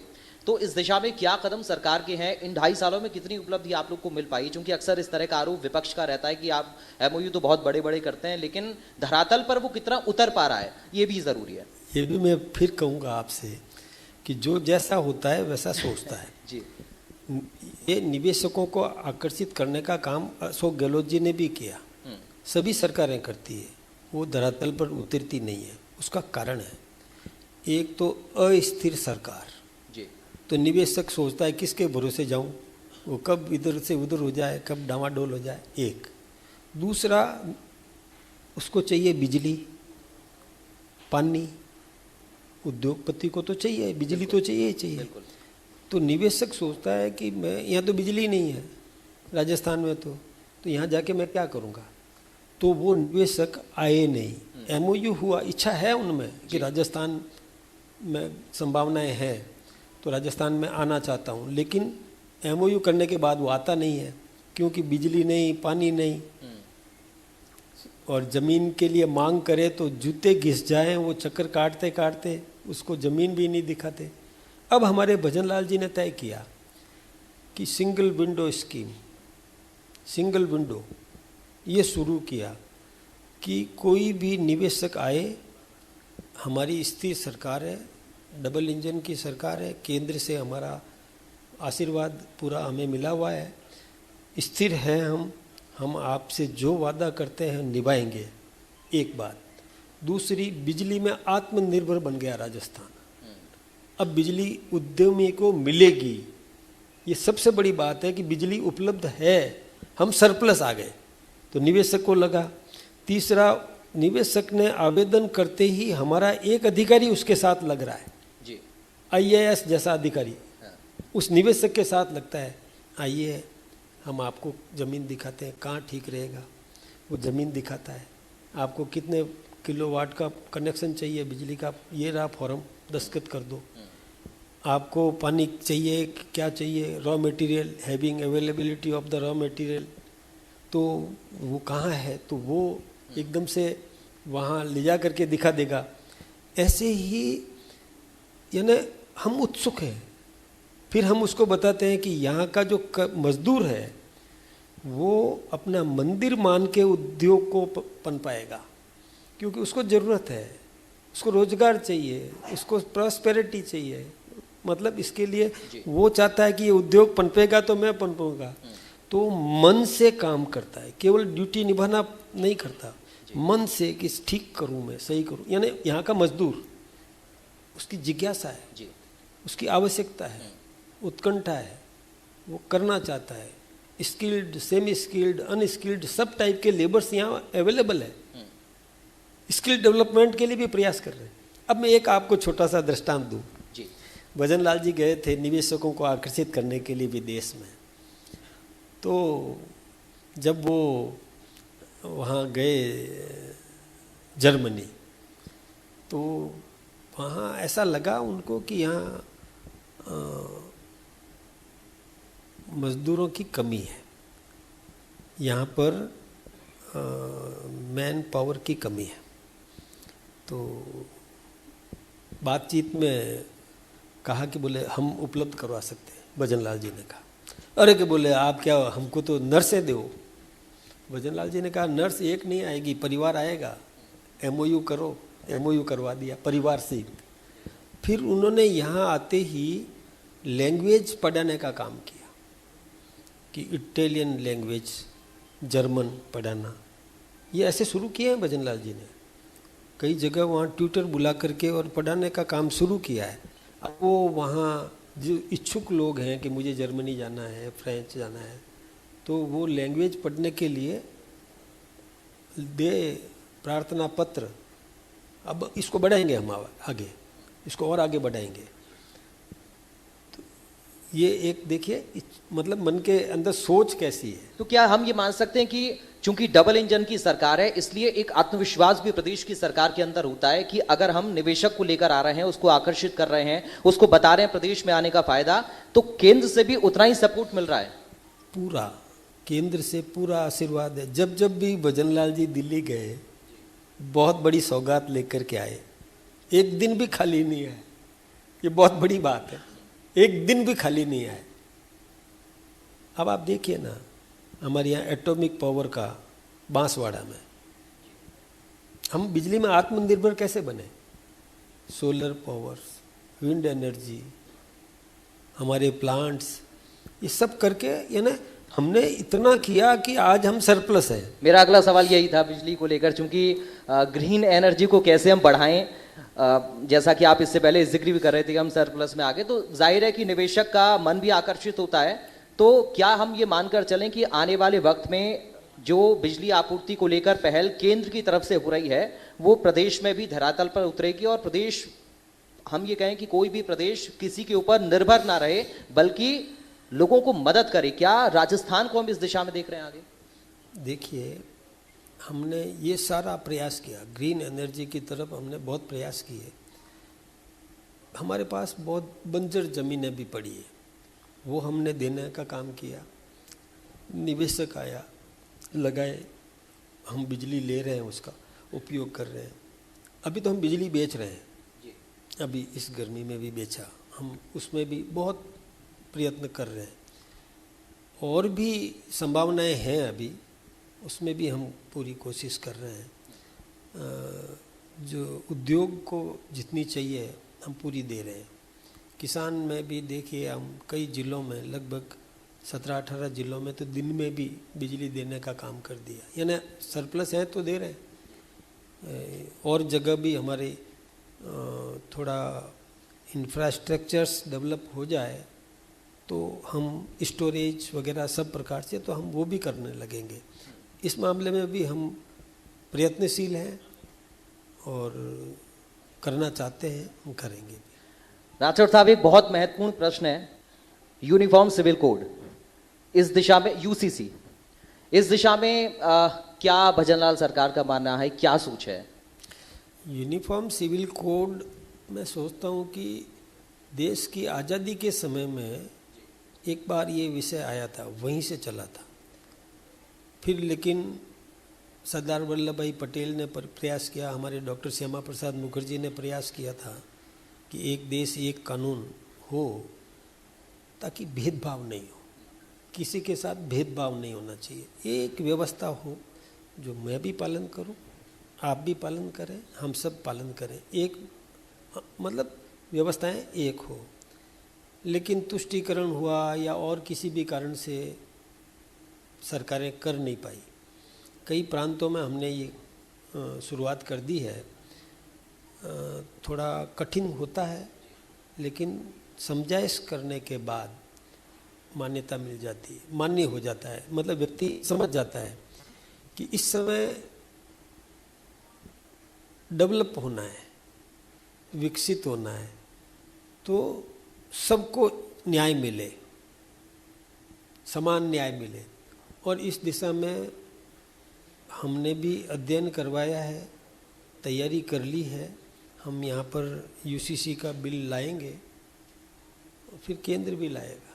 तो इस दिशा में क्या कदम सरकार के हैं? इन 2.5 सालों में कितनी उपलब्धि आप लोग को मिल पाई? क्योंकि अक्सर इस तरह का आरोप विपक्ष का रहता है कि आप एमओयू तो बहुत बड़े बड़े करते हैं, लेकिन धरातल पर वो कितना उतर पा रहा है, ये भी जरूरी है। ये भी मैं फिर कहूँगा आपसे कि जो जैसा होता है वैसा सोचता है जी। ये निवेशकों को आकर्षित करने का काम अशोक गहलोत जी ने भी किया, सभी सरकारें करती है, वो धरातल पर उतरती नहीं है। उसका कारण है एक तो अस्थिर सरकार जी। तो निवेशक सोचता है किसके भरोसे जाऊं, वो कब इधर से उधर हो जाए, कब डामाडोल हो जाए। एक दूसरा, उसको चाहिए बिजली, पानी, उद्योगपति को तो चाहिए बिजली, तो चाहिए ही चाहिए। तो निवेशक सोचता है कि मैं यहाँ तो बिजली नहीं है राजस्थान में, तो यहाँ जाके मैं क्या करूँगा। तो वो निवेशक आए नहीं। एमओयू हुआ, इच्छा है उनमें कि राजस्थान में संभावनाएं हैं तो राजस्थान में आना चाहता हूँ, लेकिन एमओयू करने के बाद वो आता नहीं है, क्योंकि बिजली नहीं, पानी नहीं, और ज़मीन के लिए मांग करे तो जूते घिस जाएं, वो चक्कर काटते काटते उसको ज़मीन भी नहीं दिखाते। अब हमारे भजनलाल जी ने तय किया कि single window scheme, single window ये शुरू किया कि कोई भी निवेशक आए, हमारी स्थिर सरकार है, डबल इंजन की सरकार है, केंद्र से हमारा आशीर्वाद पूरा हमें मिला हुआ है, स्थिर है हम आपसे जो वादा करते हैं निभाएंगे, एक बात। दूसरी, बिजली में आत्मनिर्भर बन गया राजस्थान। अब बिजली उद्यमी को मिलेगी, ये सबसे बड़ी बात है कि बिजली उपलब्ध है, हम सरप्लस आ गए तो निवेशक को लगा। तीसरा, निवेशक ने आवेदन करते ही हमारा एक अधिकारी उसके साथ लग रहा है जी, IAS जैसा अधिकारी उस निवेशक के साथ लगता है, आइए हम आपको ज़मीन दिखाते हैं, कहाँ ठीक रहेगा। वो ज़मीन दिखाता है, आपको कितने किलोवाट का कनेक्शन चाहिए बिजली का, ये रहा फॉर्म, दस्तखत कर दो। आपको पानी चाहिए, क्या चाहिए, raw material, having availability of the raw material, तो वो कहाँ है, तो वो एकदम से वहाँ ले जा करके दिखा देगा। ऐसे ही यानी हम उत्सुक हैं। फिर हम उसको बताते हैं कि यहाँ का जो मजदूर है वो अपना मंदिर मान के उद्योग को पनपाएगा, क्योंकि उसको ज़रूरत है, उसको रोजगार चाहिए, उसको प्रॉस्पेरिटी चाहिए। मतलब इसके लिए वो चाहता है कि ये उद्योग पनपेगा तो मैं पनपूंगा, तो मन से काम करता है, केवल ड्यूटी निभाना नहीं करता, मन से कि ठीक करूं, मैं सही करूं। यानी यहाँ का मजदूर, उसकी जिज्ञासा है जी, उसकी आवश्यकता है, उत्कंठा है, वो करना चाहता है। स्किल्ड, सेमी स्किल्ड, अनस्किल्ड सब टाइप के लेबर्स यहाँ अवेलेबल है। स्किल डेवलपमेंट के लिए भी प्रयास कर रहे हैं। अब मैं एक आपको छोटा सा दृष्टांत दूँ। जी, भजन लाल जी गए थे निवेशकों को आकर्षित करने के लिए विदेश में, तो जब वो वहाँ गए जर्मनी, तो वहाँ ऐसा लगा उनको कि यहाँ मज़दूरों की कमी है, यहाँ पर मैन पावर की कमी है। तो बातचीत में कहा कि बोले हम उपलब्ध करवा सकते हैं। भजन लाल जी ने कहा, अरे कि बोले आप क्या, हमको तो नर्सें दो। भजन लाल जी ने कहा नर्स एक नहीं आएगी, परिवार आएगा, MOU करो। MOU करवा दिया परिवार से। फिर उन्होंने यहाँ आते ही लैंग्वेज पढ़ाने का काम किया कि इटालियन लैंग्वेज, जर्मन पढ़ाना, ये ऐसे शुरू किए हैं भजन लाल जी ने। कई जगह वहाँ ट्यूटर बुला करके और पढ़ाने का काम शुरू किया है। अब वो वहाँ जो इच्छुक लोग हैं कि मुझे जर्मनी जाना है, फ्रेंच जाना है, तो वो लैंग्वेज पढ़ने के लिए दे प्रार्थना पत्र। अब इसको बढ़ाएंगे हम आगे, इसको और आगे बढ़ाएंगे। तो ये एक देखिए मतलब मन के अंदर सोच कैसी है। तो क्या हम ये मान सकते हैं कि चूंकि डबल इंजन की सरकार है, इसलिए एक आत्मविश्वास भी प्रदेश की सरकार के अंदर होता है कि अगर हम निवेशक को लेकर आ रहे हैं, उसको आकर्षित कर रहे हैं, उसको बता रहे हैं प्रदेश में आने का फायदा, तो केंद्र से भी उतना ही सपोर्ट मिल रहा है? पूरा केंद्र से पूरा आशीर्वाद है। जब जब भी भजन लाल जी दिल्ली गए, बहुत बड़ी सौगात लेकर के आए, एक दिन भी खाली नहीं आए। ये बहुत बड़ी बात है, एक दिन भी खाली नहीं आए। अब आप देखिए ना, हमारे यहाँ एटॉमिक पावर का बांसवाड़ा में, हम बिजली में आत्मनिर्भर कैसे बने? सोलर पावर, विंड एनर्जी, हमारे प्लांट्स, ये सब करके यानी हमने इतना किया कि आज हम सरप्लस है। मेरा अगला सवाल यही था बिजली को लेकर, चूंकि ग्रीन एनर्जी को कैसे हम बढ़ाएं, जैसा कि आप इससे पहले जिक्र भी कर रहे थे कि हम सरप्लस में आ गए, तो जाहिर है कि निवेशक का मन भी आकर्षित होता है। तो क्या हम ये मानकर चलें कि आने वाले वक्त में जो बिजली आपूर्ति को लेकर पहल केंद्र की तरफ से हो रही है, वो प्रदेश में भी धरातल पर उतरेगी और प्रदेश, हम ये कहें कि कोई भी प्रदेश किसी के ऊपर निर्भर ना रहे, बल्कि लोगों को मदद करे? क्या राजस्थान को हम इस दिशा में देख रहे हैं आगे? देखिए, हमने ये सारा प्रयास किया, ग्रीन एनर्जी की तरफ हमने बहुत प्रयास किए। हमारे पास बहुत बंजर ज़मीनें भी पड़ी है, वो हमने देने का काम किया। निवेशक आया, लगाए, हम बिजली ले रहे हैं, उसका उपयोग कर रहे हैं। अभी तो हम बिजली बेच रहे हैं, अभी इस गर्मी में भी बेचा, हम उसमें भी बहुत प्रयत्न कर रहे हैं। और भी संभावनाएं हैं अभी, उसमें भी हम पूरी कोशिश कर रहे हैं। जो उद्योग को जितनी चाहिए हम पूरी दे रहे हैं। किसान में भी देखिए, हम कई ज़िलों में लगभग 17-18 जिलों में तो दिन में भी बिजली देने का काम कर दिया, यानी सरप्लस है तो दे रहे हैं। और जगह भी हमारे थोड़ा इंफ्रास्ट्रक्चर्स डेवलप हो जाए तो हम स्टोरेज वगैरह सब प्रकार से तो हम वो भी करने लगेंगे। इस मामले में भी हम प्रयत्नशील हैं और करना चाहते हैं, हम करेंगे। राठौड़ साहब, एक बहुत महत्वपूर्ण प्रश्न है, यूनिफॉर्म सिविल कोड, इस दिशा में यूसीसी, इस दिशा में क्या भजनलाल सरकार का मानना है, क्या सोच है? यूनिफॉर्म सिविल कोड मैं सोचता हूँ कि देश की आज़ादी के समय में एक बार ये विषय आया था, वहीं से चला था। फिर लेकिन सरदार वल्लभ भाई पटेल ने प्रयास किया, हमारे डॉक्टर श्यामा प्रसाद मुखर्जी ने प्रयास किया था कि एक देश एक कानून हो ताकि भेदभाव नहीं हो, किसी के साथ भेदभाव नहीं होना चाहिए। एक व्यवस्था हो जो मैं भी पालन करूं, आप भी पालन करें, हम सब पालन करें, एक मतलब व्यवस्थाएं एक हो। लेकिन तुष्टीकरण हुआ या और किसी भी कारण से सरकारें कर नहीं पाई। कई प्रांतों में हमने ये शुरुआत कर दी है, थोड़ा कठिन होता है लेकिन समझाइश करने के बाद मान्यता मिल जाती है, मान्य हो जाता है, मतलब व्यक्ति समझ जाता है कि इस समय डेवलप होना है, विकसित होना है, तो सबको न्याय मिले, समान न्याय मिले। और इस दिशा में हमने भी अध्ययन करवाया है, तैयारी कर ली है। हम यहाँ पर यूसीसी का बिल लाएंगे, फिर केंद्र भी लाएगा।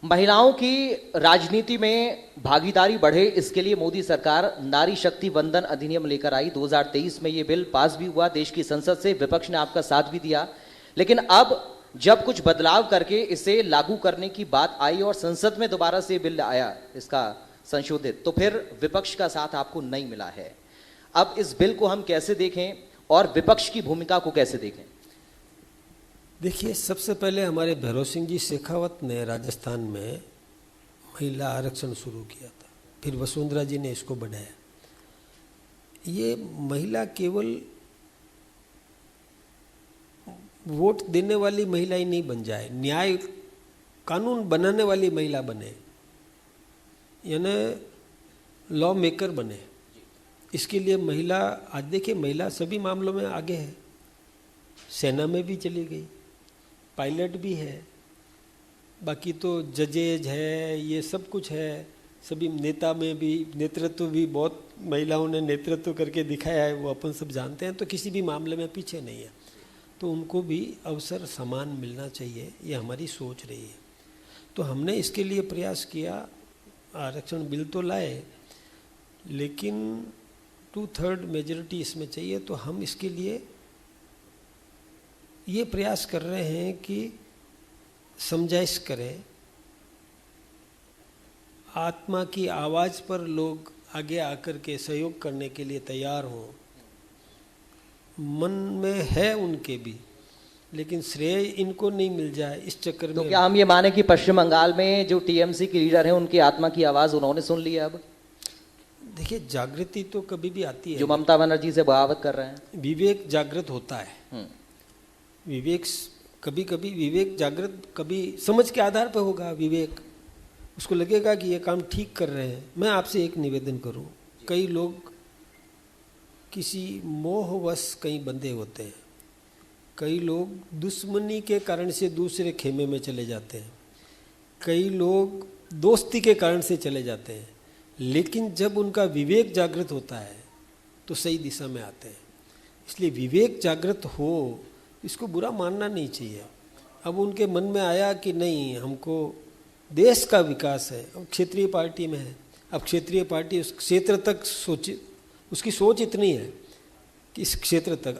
महिलाओं की राजनीति में भागीदारी बढ़े, इसके लिए मोदी सरकार नारी शक्ति वंदन अधिनियम लेकर आई। 2023 में ये बिल पास भी हुआ देश की संसद से, विपक्ष ने आपका साथ भी दिया। लेकिन अब जब कुछ बदलाव करके इसे लागू करने की बात आई और संसद में दोबारा से बिल आया इसका संशोधित, तो फिर विपक्ष का साथ आपको नहीं मिला है। अब इस बिल को हम कैसे देखें और विपक्ष की भूमिका को कैसे देखें? देखिए, सबसे पहले हमारे भैरव सिंह जी शेखावत ने राजस्थान में महिला आरक्षण शुरू किया था, फिर वसुंधरा जी ने इसको बढ़ाया। ये महिला केवल वोट देने वाली महिला ही नहीं बन जाए, न्याय कानून बनाने वाली महिला बने, यानी लॉ मेकर बने। इसके लिए महिला, आज देखिए महिला सभी मामलों में आगे है, सेना में भी चली गई, पायलट भी है, बाकी तो जजेज है, ये सब कुछ है। सभी नेता में भी नेतृत्व भी बहुत महिलाओं ने नेतृत्व करके दिखाया है, वो अपन सब जानते हैं। तो किसी भी मामले में पीछे नहीं है, तो उनको भी अवसर समान मिलना चाहिए, ये हमारी सोच रही है। तो हमने इसके लिए प्रयास किया, आरक्षण बिल तो लाए, लेकिन 2/3 मेजॉरिटी इसमें चाहिए। तो हम इसके लिए ये प्रयास कर रहे हैं कि समझाइश करें, आत्मा की आवाज़ पर लोग आगे आकर के सहयोग करने के लिए तैयार हों। मन में है उनके भी, लेकिन श्रेय इनको नहीं मिल जाए इस चक्कर में। तो क्या हम ये माने कि पश्चिम बंगाल में जो टीएमसी के लीडर हैं उनकी आत्मा की आवाज़ उन्होंने सुन ली है? अब देखिए, जागृति तो कभी भी आती है, जो ममता बनर्जी से बगावत कर रहे हैं। विवेक जागृत होता है, विवेक कभी कभी विवेक जागृत कभी समझ के आधार पर होगा। विवेक उसको लगेगा कि ये काम ठीक कर रहे हैं। मैं आपसे एक निवेदन करूं, कई लोग किसी मोहवश कहीं बंधे होते हैं, कई लोग दुश्मनी के कारण से दूसरे खेमे में चले जाते हैं, कई लोग दोस्ती के कारण से चले जाते हैं, लेकिन जब उनका विवेक जागृत होता है तो सही दिशा में आते हैं। इसलिए विवेक जागृत हो, इसको बुरा मानना नहीं चाहिए। अब उनके मन में आया कि नहीं, हमको देश का विकास है, अब क्षेत्रीय पार्टी में है, अब क्षेत्रीय पार्टी उस क्षेत्र तक सोच, उसकी सोच इतनी है कि इस क्षेत्र तक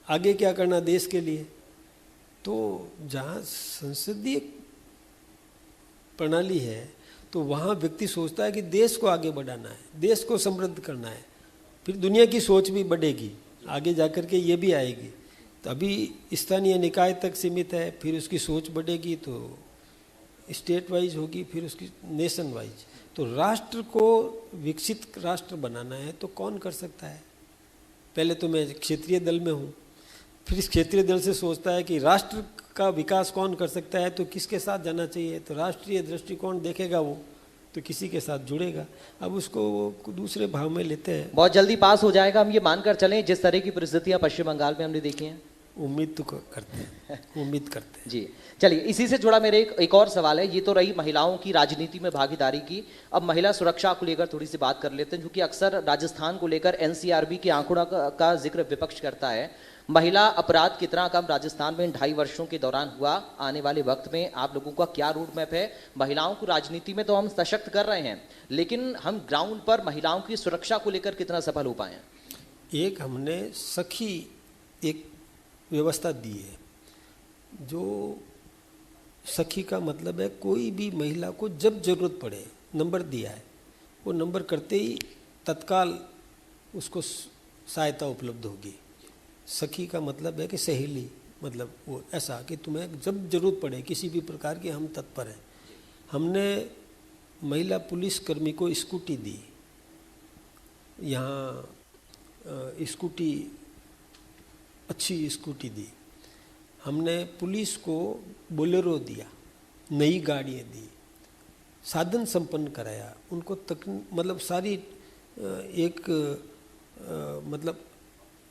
आगे क्या करना देश के लिए। तो जहाँ संसदीय प्रणाली है तो वहाँ व्यक्ति सोचता है कि देश को आगे बढ़ाना है, देश को समृद्ध करना है, फिर दुनिया की सोच भी बढ़ेगी, आगे जाकर के ये भी आएगी। तो अभी स्थानीय निकाय तक सीमित है, फिर उसकी सोच बढ़ेगी तो स्टेट वाइज होगी, फिर उसकी नेशन वाइज। तो राष्ट्र को विकसित राष्ट्र बनाना है तो कौन कर सकता है? पहले तो मैं क्षेत्रीय दल में हूँ, फिर इस क्षेत्रीय दल से सोचता है कि राष्ट्र का विकास कौन कर सकता है, तो किसके साथ जाना चाहिए? तो राष्ट्रीय दृष्टिकोण देखेगा वो, तो किसी के साथ जुड़ेगा। अब उसको वो दूसरे भाव में लेते हैं। बहुत जल्दी पास हो जाएगा, हम ये मानकर चलें, जिस तरह की परिस्थितियां पश्चिम बंगाल में हमने देखी हैं। उम्मीद तो करते हैं, उम्मीद करते हैं। जी चलिए, इसी से जुड़ा मेरे एक और सवाल है। ये तो रही महिलाओं की राजनीति में भागीदारी की, अब महिला सुरक्षा को लेकर थोड़ी सी बात कर लेते हैं, क्योंकि अक्सर राजस्थान को लेकर एनसीआरबी के आंकड़ों का जिक्र विपक्ष करता है। महिला अपराध कितना कम राजस्थान में इन 2.5 वर्षों के दौरान हुआ? आने वाले वक्त में आप लोगों का क्या रूट मैप है? महिलाओं को राजनीति में तो हम सशक्त कर रहे हैं, लेकिन हम ग्राउंड पर महिलाओं की सुरक्षा को लेकर कितना सफल हो पाए हैं? एक हमने सखी एक व्यवस्था दी है, जो सखी का मतलब है कोई भी महिला को जब जरूरत पड़े नंबर दिया है, वो नंबर करते ही तत्काल उसको सहायता उपलब्ध होगी। सखी का मतलब है कि सहेली, मतलब वो ऐसा कि तुम्हें जब जरूरत पड़े किसी भी प्रकार की, हम तत्पर हैं। हमने महिला पुलिसकर्मी को स्कूटी दी, यहाँ स्कूटी, अच्छी स्कूटी दी। हमने पुलिस को बोलेरो दिया, नई गाड़ियाँ दी, साधन संपन्न कराया उनको, मतलब सारी एक मतलब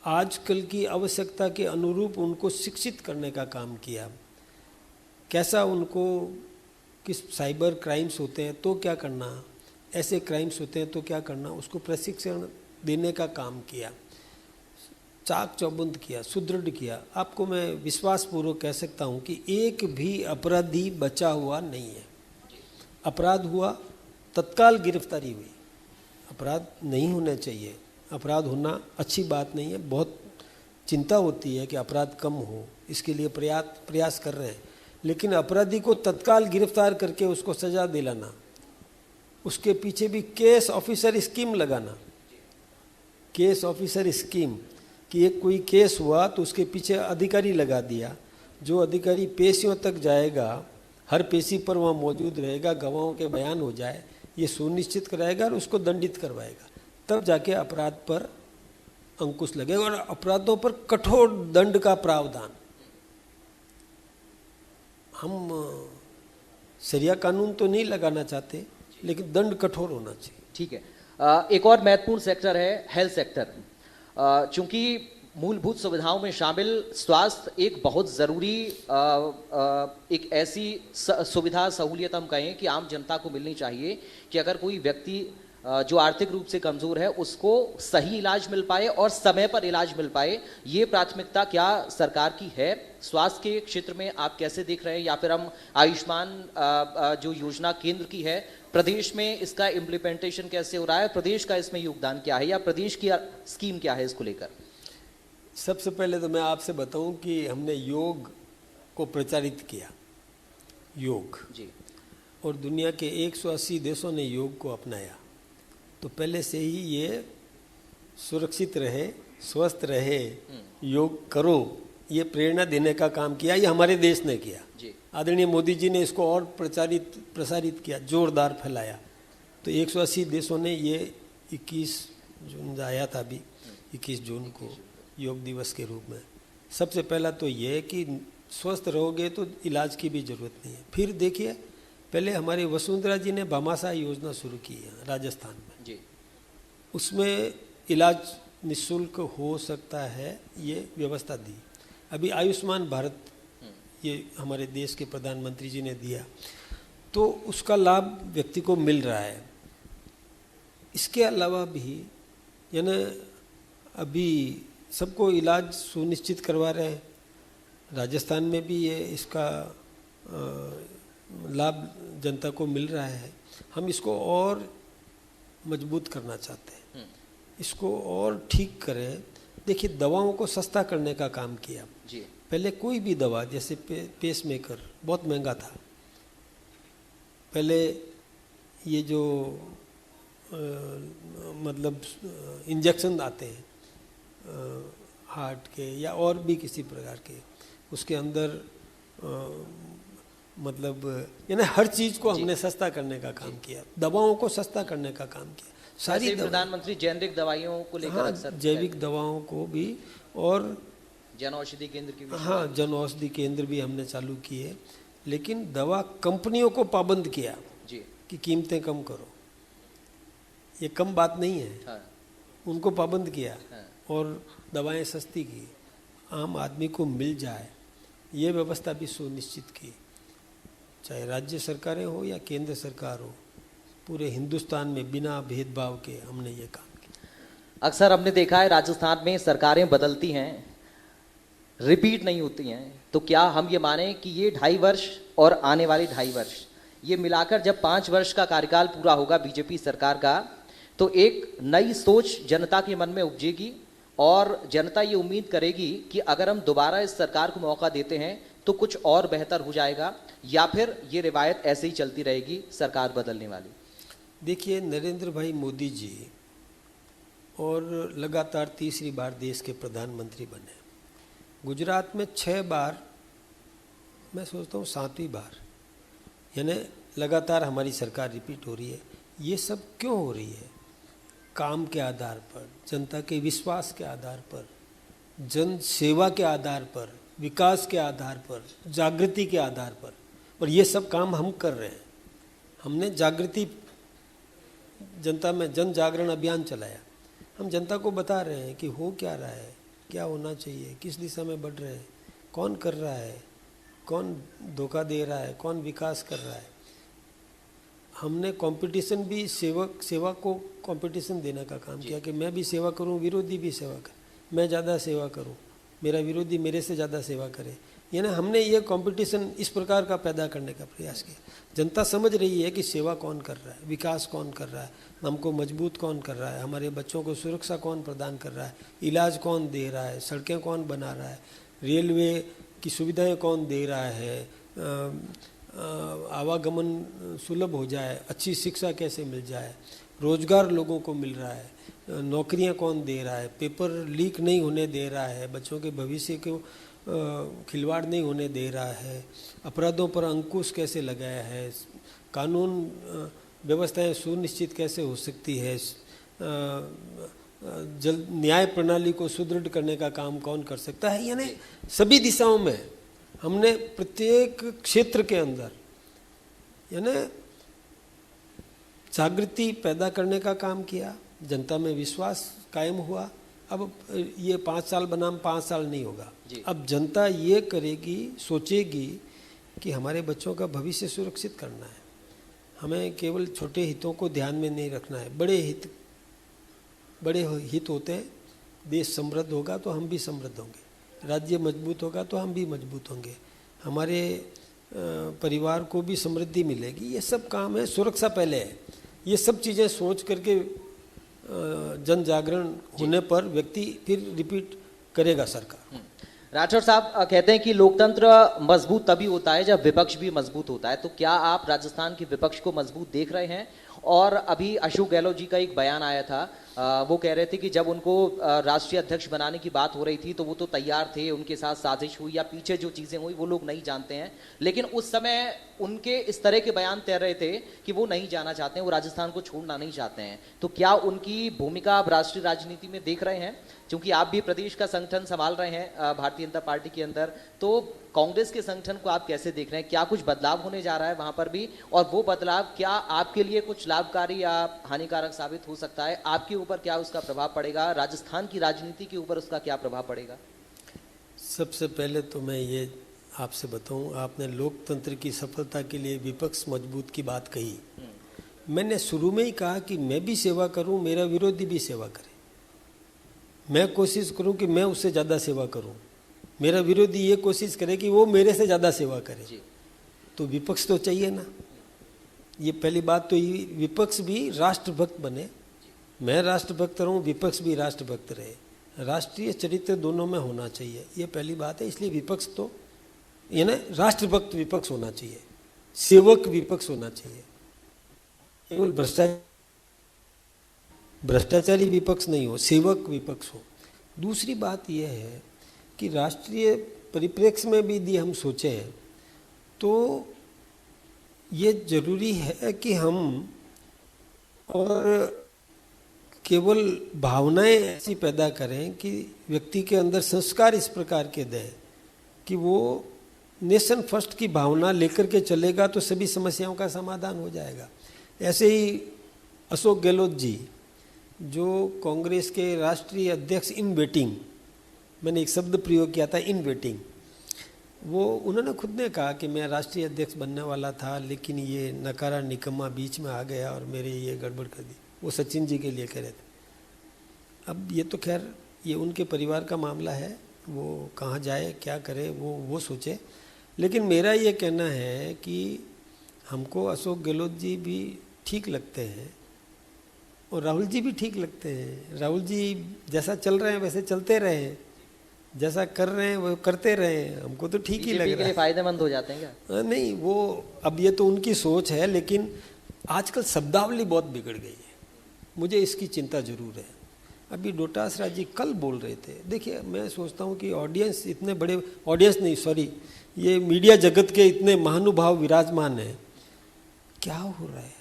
आजकल की आवश्यकता के अनुरूप उनको शिक्षित करने का काम किया। कैसा उनको, किस साइबर क्राइम्स होते हैं तो क्या करना, ऐसे क्राइम्स होते हैं तो क्या करना, उसको प्रशिक्षण देने का काम किया, चाक चौबंद किया, सुदृढ़ किया। आपको मैं विश्वासपूर्वक कह सकता हूँ कि एक भी अपराधी बचा हुआ नहीं है। अपराध हुआ, तत्काल गिरफ्तारी हुई। अपराध नहीं होना चाहिए, अपराध होना अच्छी बात नहीं है। बहुत चिंता होती है कि अपराध कम हो, इसके लिए प्रयास कर रहे हैं, लेकिन अपराधी को तत्काल गिरफ्तार करके उसको सजा दिलाना, उसके पीछे भी केस ऑफिसर स्कीम लगाना, केस ऑफिसर स्कीम कि एक कोई केस हुआ तो उसके पीछे अधिकारी लगा दिया, जो अधिकारी पेशियों तक जाएगा, हर पेशी पर वहाँ मौजूद रहेगा, गवाहों के बयान हो जाए, ये सुनिश्चित कराएगा और उसको दंडित करवाएगा, तब जाके अपराध पर अंकुश लगेगा। और अपराधों पर कठोर दंड का प्रावधान। हम शरिया कानून तो नहीं लगाना चाहते, लेकिन दंड कठोर होना चाहिए। ठीक है। एक और महत्वपूर्ण सेक्टर है हेल्थ सेक्टर। चूंकि मूलभूत सुविधाओं में शामिल स्वास्थ्य एक बहुत ज़रूरी एक ऐसी सुविधा सहूलियत हम कहें कि आम जनता को मिलनी चाहिए कि अगर कोई व्यक्ति जो आर्थिक रूप से कमज़ोर है उसको सही इलाज मिल पाए और समय पर इलाज मिल पाए। ये प्राथमिकता क्या सरकार की है? स्वास्थ्य के क्षेत्र में आप कैसे देख रहे हैं? या फिर हम आयुष्मान जो योजना केंद्र की है, प्रदेश में इसका इम्प्लीमेंटेशन कैसे हो रहा है? प्रदेश का इसमें योगदान क्या है, या प्रदेश की स्कीम क्या है इसको लेकर? सबसे पहले तो मैं आपसे बताऊं कि हमने योग को प्रचारित किया, योग जी, और दुनिया के 180 देशों ने योग को अपनाया। तो पहले से ही ये सुरक्षित रहे, स्वस्थ रहे, योग करो, ये प्रेरणा देने का काम किया, ये हमारे देश ने किया। आदरणीय मोदी जी ने इसको और प्रसारित किया, जोरदार फैलाया। तो 180 देशों ने ये 21 जून आया था, अभी 21 जून को योग दिवस के रूप में। सबसे पहला तो ये कि स्वस्थ रहोगे तो इलाज की भी ज़रूरत नहीं है। फिर देखिए, पहले हमारी वसुंधरा जी ने भामाशाह योजना शुरू की है राजस्थान में जी, उसमें इलाज निःशुल्क हो सकता है, ये व्यवस्था दी। अभी आयुष्मान भारत ये हमारे देश के प्रधानमंत्री जी ने दिया, तो उसका लाभ व्यक्ति को मिल रहा है। इसके अलावा भी यानी अभी सबको इलाज सुनिश्चित करवा रहे हैं। राजस्थान में भी ये इसका लाभ जनता को मिल रहा है। हम इसको और मजबूत करना चाहते हैं, इसको और ठीक करें। देखिए, दवाओं को सस्ता करने का काम किया जी। पहले कोई भी दवा, जैसे पेस मेकर बहुत महंगा था। पहले ये जो मतलब इंजेक्शन आते हैं हार्ट के या और भी किसी प्रकार के, उसके अंदर मतलब यानी हर चीज को हमने सस्ता करने का काम किया, दवाओं को सस्ता करने का काम किया। सारी प्रधानमंत्री जेनेरिक दवाइयों को लेकर अक्सर जैविक दवाओं को भी और जन औषधि केंद्र की भी, हाँ जन औषधि केंद्र भी हमने चालू किए, लेकिन दवा कंपनियों को पाबंद किया जी कि कीमतें कम करो। ये कम बात नहीं है, हाँ, उनको पाबंद किया हाँ। और दवाएं सस्ती की, आम आदमी को मिल जाए ये व्यवस्था भी सुनिश्चित की। चाहे राज्य सरकारें हो या केंद्र सरकार हो, पूरे हिंदुस्तान में बिना भेदभाव के हमने ये काम किया। अक्सर हमने देखा है राजस्थान में सरकारें बदलती हैं, रिपीट नहीं होती हैं, तो क्या हम ये माने कि ये 2.5 वर्ष और आने वाले 2.5 वर्ष ये मिलाकर जब 5 वर्ष का कार्यकाल पूरा होगा बीजेपी सरकार का, तो एक नई सोच जनता के मन में उपजेगी और जनता ये उम्मीद करेगी कि अगर हम दोबारा इस सरकार को मौका देते हैं तो कुछ और बेहतर हो जाएगा, या फिर ये रिवायत ऐसे ही चलती रहेगी सरकार बदलने वाली? देखिए, नरेंद्र भाई मोदी जी और लगातार तीसरी बार देश के प्रधानमंत्री बने। गुजरात में 6 बार, मैं सोचता हूँ 7वीं बार, यानी लगातार हमारी सरकार रिपीट हो रही है। ये सब क्यों हो रही है? काम के आधार पर, जनता के विश्वास के आधार पर, जन सेवा के आधार पर, विकास के आधार पर, जागृति के आधार पर। और ये सब काम हम कर रहे हैं। हमने जागृति, जनता में जन जागरण अभियान चलाया। हम जनता को बता रहे हैं कि हो क्या रहा है, क्या होना चाहिए, किस दिशा में बढ़ रहे हैं, कौन कर रहा है, कौन धोखा दे रहा है, कौन विकास कर रहा है। हमने कंपटीशन भी, सेवा को कंपटीशन देने का काम किया कि मैं भी सेवा करूं, विरोधी भी सेवा करे, मैं ज़्यादा सेवा करूं, मेरा विरोधी मेरे से ज़्यादा सेवा करे। यानी हमने ये कंपटीशन इस प्रकार का पैदा करने का प्रयास किया। जनता समझ रही है कि सेवा कौन कर रहा है, विकास कौन कर रहा है, हमको मजबूत कौन कर रहा है, हमारे बच्चों को सुरक्षा कौन प्रदान कर रहा है, इलाज कौन दे रहा है, सड़कें कौन बना रहा है, रेलवे की सुविधाएं कौन दे रहा है, आवागमन सुलभ हो जाए, अच्छी शिक्षा कैसे मिल जाए, रोजगार लोगों को मिल रहा है, नौकरियां कौन दे रहा है, पेपर लीक नहीं होने दे रहा है, बच्चों के भविष्य को खिलवाड़ नहीं होने दे रहा है, अपराधों पर अंकुश कैसे लगाया है, कानून व्यवस्थाएं सुनिश्चित कैसे हो सकती है, जल न्याय प्रणाली को सुदृढ़ करने का काम कौन कर सकता है। यानी सभी दिशाओं में हमने प्रत्येक क्षेत्र के अंदर यानी जागृति पैदा करने का काम किया, जनता में विश्वास कायम हुआ। अब ये 5 साल बनाम 5 साल नहीं होगा। अब जनता ये करेगी, सोचेगी कि हमारे बच्चों का भविष्य सुरक्षित करना है, हमें केवल छोटे हितों को ध्यान में नहीं रखना है, बड़े हित होते हैं। देश समृद्ध होगा तो हम भी समृद्ध होंगे, राज्य मजबूत होगा तो हम भी मजबूत होंगे, हमारे परिवार को भी समृद्धि मिलेगी। ये सब काम है, सुरक्षा पहले है। ये सब चीज़ें सोच करके जन जागरण होने पर व्यक्ति फिर रिपीट करेगा सरकार। राठौर साहब कहते हैं कि लोकतंत्र मजबूत तभी होता है जब विपक्ष भी मजबूत होता है, तो क्या आप राजस्थान के विपक्ष को मजबूत देख रहे हैं? और अभी अशोक गहलोत जी का एक बयान आया था, वो कह रहे थे कि जब उनको राष्ट्रीय अध्यक्ष बनाने की बात हो रही थी तो वो तो तैयार थे, उनके साथ साजिश हुई या पीछे जो चीज़ें हुई वो लोग नहीं जानते हैं, लेकिन उस समय उनके इस तरह के बयान तैर रहे थे कि वो नहीं जाना चाहते हैं, वो राजस्थान को छोड़ना नहीं चाहते हैं। तो क्या उनकी भूमिका आप राष्ट्रीय राजनीति में देख रहे हैं? क्योंकि आप भी प्रदेश का संगठन संभाल रहे हैं भारतीय जनता पार्टी के अंदर, तो कांग्रेस के संगठन को आप कैसे देख रहे हैं? क्या कुछ बदलाव होने जा रहा है वहां पर भी, और वो बदलाव क्या आपके लिए कुछ लाभकारी या हानिकारक साबित हो सकता है? आपके ऊपर क्या उसका प्रभाव पड़ेगा? राजस्थान की राजनीति के ऊपर उसका क्या प्रभाव पड़ेगा? सबसे पहले तो मैं ये आपसे बताऊं, आपने लोकतंत्र की सफलता के लिए विपक्ष मजबूत की बात कही। मैंने शुरू में ही कहा कि मैं भी सेवा करूं, मेरा विरोधी भी सेवा करे। मैं कोशिश करूं कि मैं उससे ज़्यादा सेवा करूं, मेरा विरोधी ये कोशिश करे कि वो मेरे से ज़्यादा सेवा करे। तो विपक्ष तो चाहिए ना, ये पहली बात। तो ये विपक्ष भी राष्ट्रभक्त बने, मैं राष्ट्रभक्त रहूं, विपक्ष भी राष्ट्रभक्त रहे। राष्ट्रीय चरित्र दोनों में होना चाहिए, ये पहली बात है। इसलिए विपक्ष तो ये ना राष्ट्रभक्त विपक्ष होना चाहिए, सेवक विपक्ष होना चाहिए, केवल भ्रष्टाचारी विपक्ष नहीं हो, सेवक विपक्ष हो। दूसरी बात यह है कि राष्ट्रीय परिप्रेक्ष्य में भी यदि हम सोचें तो ये जरूरी है कि हम और केवल भावनाएं ऐसी पैदा करें कि व्यक्ति के अंदर संस्कार इस प्रकार के दें कि वो नेशन फर्स्ट की भावना लेकर के चलेगा तो सभी समस्याओं का समाधान हो जाएगा। ऐसे ही अशोक गहलोत जी जो कांग्रेस के राष्ट्रीय अध्यक्ष इन वेटिंग, मैंने एक शब्द प्रयोग किया था इन वेटिंग, वो उन्होंने खुद ने कहा कि मैं राष्ट्रीय अध्यक्ष बनने वाला था लेकिन ये नकारा निकम्मा बीच में आ गया और मेरे ये गड़बड़ कर दी। वो सचिन जी के लिए कह रहे थे। अब ये तो खैर ये उनके परिवार का मामला है, वो कहाँ जाए क्या करे वो सोचे। लेकिन मेरा ये कहना है कि हमको अशोक गहलोत जी भी ठीक लगते हैं और राहुल जी भी ठीक लगते हैं। राहुल जी जैसा चल रहे हैं वैसे चलते रहे, जैसा कर रहे हैं वो करते रहे, हमको तो ठीक ही लग रहा है। फायदेमंद हो जाते हैं क्या? नहीं, वो अब ये तो उनकी सोच है, लेकिन आजकल शब्दावली बहुत बिगड़ गई है, मुझे इसकी चिंता जरूर है। अभी डोटासरा जी कल बोल रहे थे, देखिए मैं सोचता हूँ कि ऑडियंस इतने बड़े, ऑडियंस नहीं सॉरी, ये मीडिया जगत के इतने महानुभाव विराजमान हैं, क्या हो रहा है,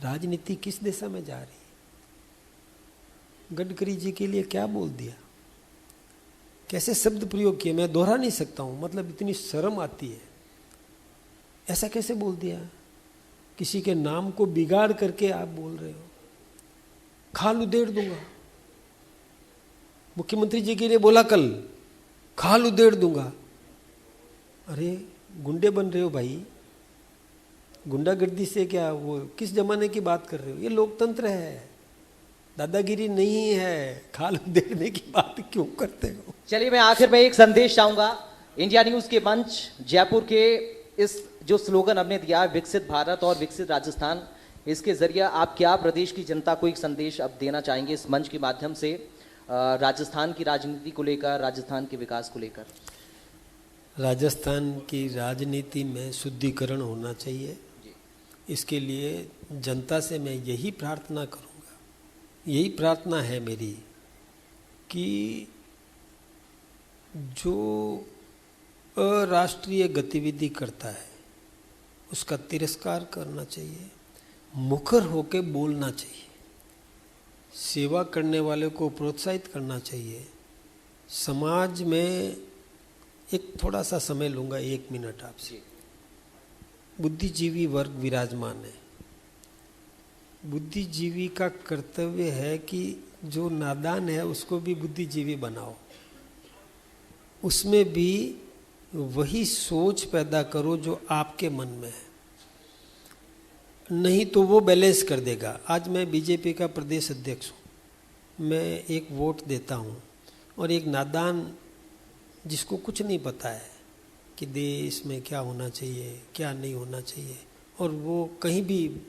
राजनीति किस दिशा में जा रही है? गडकरी जी के लिए क्या बोल दिया, कैसे शब्द प्रयोग किए, मैं दोहरा नहीं सकता हूँ, मतलब इतनी शर्म आती है। ऐसा कैसे बोल दिया, किसी के नाम को बिगाड़ करके आप बोल रहे हो, खाल उधेड़ दूंगा। मुख्यमंत्री जी के लिए बोला कल, खाल उधेड़ दूंगा। अरे गुंडे बन रहे हो भाई, गुंडागर्दी से क्या, वो किस जमाने की बात कर रहे हो? ये लोकतंत्र है, दादागिरी नहीं है, खाल उधेड़ने की बात क्यों करते हो? चलिए मैं आखिर में एक संदेश चाहूंगा। इंडिया न्यूज के मंच जयपुर के इस जो स्लोगन हमने दिया है, विकसित भारत और विकसित राजस्थान, इसके जरिए आप क्या प्रदेश की जनता को एक संदेश अब देना चाहेंगे इस मंच के माध्यम से, राजस्थान की राजनीति को लेकर, राजस्थान के विकास को लेकर? राजस्थान की राजनीति में शुद्धिकरण होना चाहिए। इसके लिए जनता से मैं यही प्रार्थना करूंगा, यही प्रार्थना है मेरी कि जो अराष्ट्रीय गतिविधि करता है उसका तिरस्कार करना चाहिए, मुखर होकर बोलना चाहिए, सेवा करने वाले को प्रोत्साहित करना चाहिए। समाज में एक थोड़ा सा समय लूँगा, 1 मिनट आपसे। बुद्धिजीवी वर्ग विराजमान है, बुद्धिजीवी का कर्तव्य है कि जो नादान है उसको भी बुद्धिजीवी बनाओ, उसमें भी वही सोच पैदा करो जो आपके मन में है, नहीं तो वो बैलेंस कर देगा। आज मैं बीजेपी का प्रदेश अध्यक्ष हूँ, मैं एक वोट देता हूँ और एक नादान जिसको कुछ नहीं पता है कि देश में क्या होना चाहिए क्या नहीं होना चाहिए, और वो कहीं भी